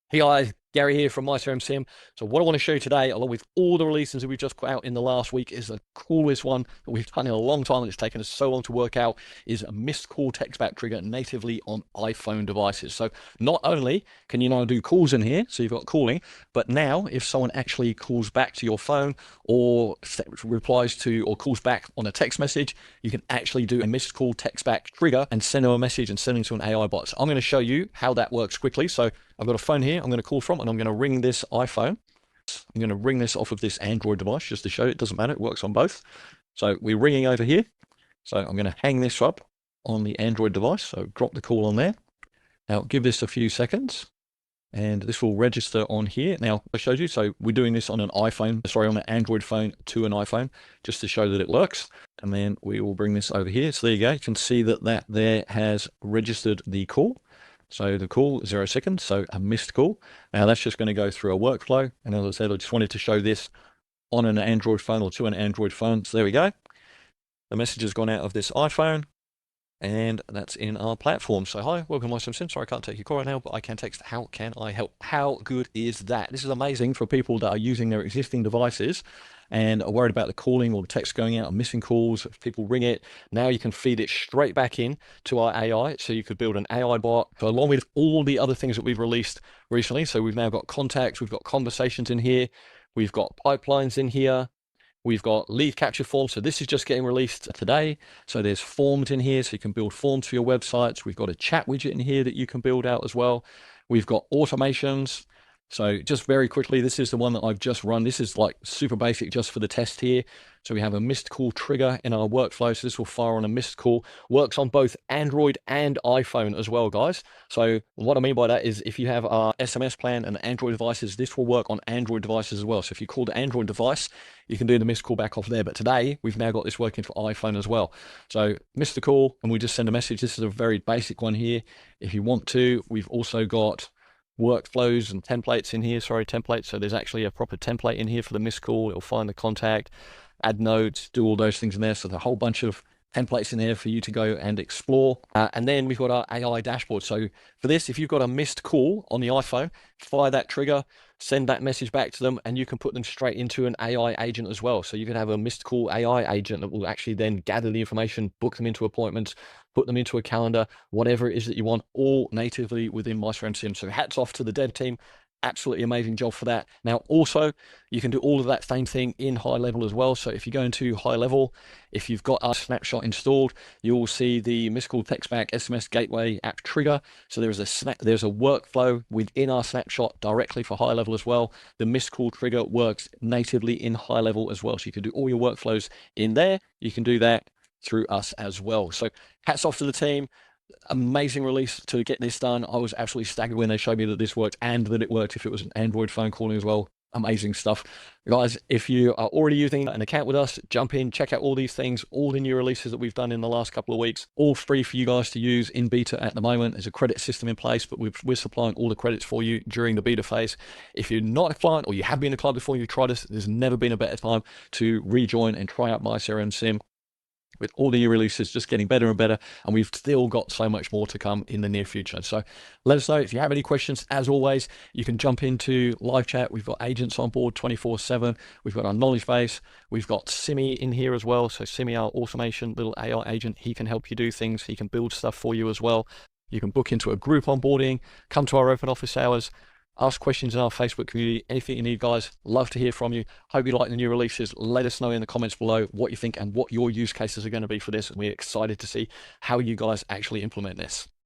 Hey guys, Gary here from myCRMSIM. So what I want to show you today, along with all the releases that we've just put out in the last week, is the coolest one that we've done in a long time and it's taken us so long to work out, is a missed call text back trigger natively on iPhone devices. So not only can you now do calls in here, so you've got calling, but now if someone actually calls back to your phone or replies to or calls back on a text message, you can actually do a missed call text back trigger and send them a message and send it to an AI bot. So I'm going to show you how that works quickly. So I've got a phone here I'm going to call from, and I'm going to ring this iPhone. I'm going to ring this off of this Android device just to show you it doesn't matter, it works on both. So we're ringing over here. So I'm going to hang this up on the Android device. So drop the call on there. Now give this a few seconds and this will register on here. Now I showed you, so we're doing this on an iPhone, sorry, on an Android phone to an iPhone, just to show that it works. And then we will bring this over here. So there you go. You can see that there has registered the call. So the call, 0 seconds, so a missed call. Now that's just going to go through a workflow. And as I said, I just wanted to show this on an Android phone or to an Android phone. So there we go. The message has gone out of this iPhone and that's in our platform. So hi, welcome to myCRMSIM. Sorry, I can't take your call right now, but I can text. How can I help? How good is that? This is amazing for people that are using their existing devices and are worried about the calling or the text going out and missing calls. If people ring it, now you can feed it straight back in to our AI. So you could build an AI bot. So along with all the other things that we've released recently. So we've now got contacts, we've got conversations in here, we've got pipelines in here. We've got lead capture forms. So this is just getting released today. So there's forms in here, so you can build forms for your websites. We've got a chat widget in here that you can build out as well. We've got automations. So just very quickly, this is the one that I've just run. This is like super basic just for the test here. So we have a missed call trigger in our workflow. So this will fire on a missed call. Works on both Android and iPhone as well, guys. So what I mean by that is if you have our SMS plan and Android devices, this will work on Android devices as well. So if you call the Android device, you can do the missed call back off there. But today, we've now got this working for iPhone as well. So missed the call and we just send a message. This is a very basic one here. If you want to, we've also got workflows and templates in here. Sorry, templates. So there's actually a proper template in here for the missed call. It'll find the contact, add notes, do all those things in there. So there's a whole bunch of templates in there for you to go and explore. And then we've got our AI dashboard. So for this, if you've got a missed call on the iPhone, fire that trigger, send that message back to them, and you can put them straight into an AI agent as well. So you can have a missed call AI agent that will actually then gather the information, book them into appointments, put them into a calendar, whatever it is that you want, all natively within myCRMSIM. So hats off to the dev team. Absolutely amazing job for that. Now, also, you can do all of that same thing in high level as well. So if you go into high level, if you've got our snapshot installed, you will see the missed call text back SMS gateway app trigger. So there's a workflow within our snapshot directly for high level as well. The missed call trigger works natively in high level as well. So you can do all your workflows in there. You can do that through us as well. So hats off to the team. Amazing release to get this done. I was absolutely staggered when they showed me that this worked and that it worked if it was an Android phone calling as well. Amazing stuff. Guys, if you are already using an account with us, jump in, check out all these things, all the new releases that we've done in the last couple of weeks, all free for you guys to use in beta at the moment. There's a credit system in place, but we're supplying all the credits for you during the beta phase. If you're not a client or you have been a client before, you've tried us, there's never been a better time to rejoin and try out myCRMSIM. With all the new releases just getting better and better, and we've still got so much more to come in the near future. So let us know if you have any questions. As always, you can jump into live chat. We've got agents on board 24/7. We've got our knowledge base. We've got Simi in here as well. So Simi, our automation little AI agent, he can help you do things. He can build stuff for you as well. You can book into a group onboarding, come to our open office hours, ask questions in our Facebook community, anything you need, guys. Love to hear from you. Hope you like the new releases. Let us know in the comments below what you think and what your use cases are going to be for this. And we're excited to see how you guys actually implement this.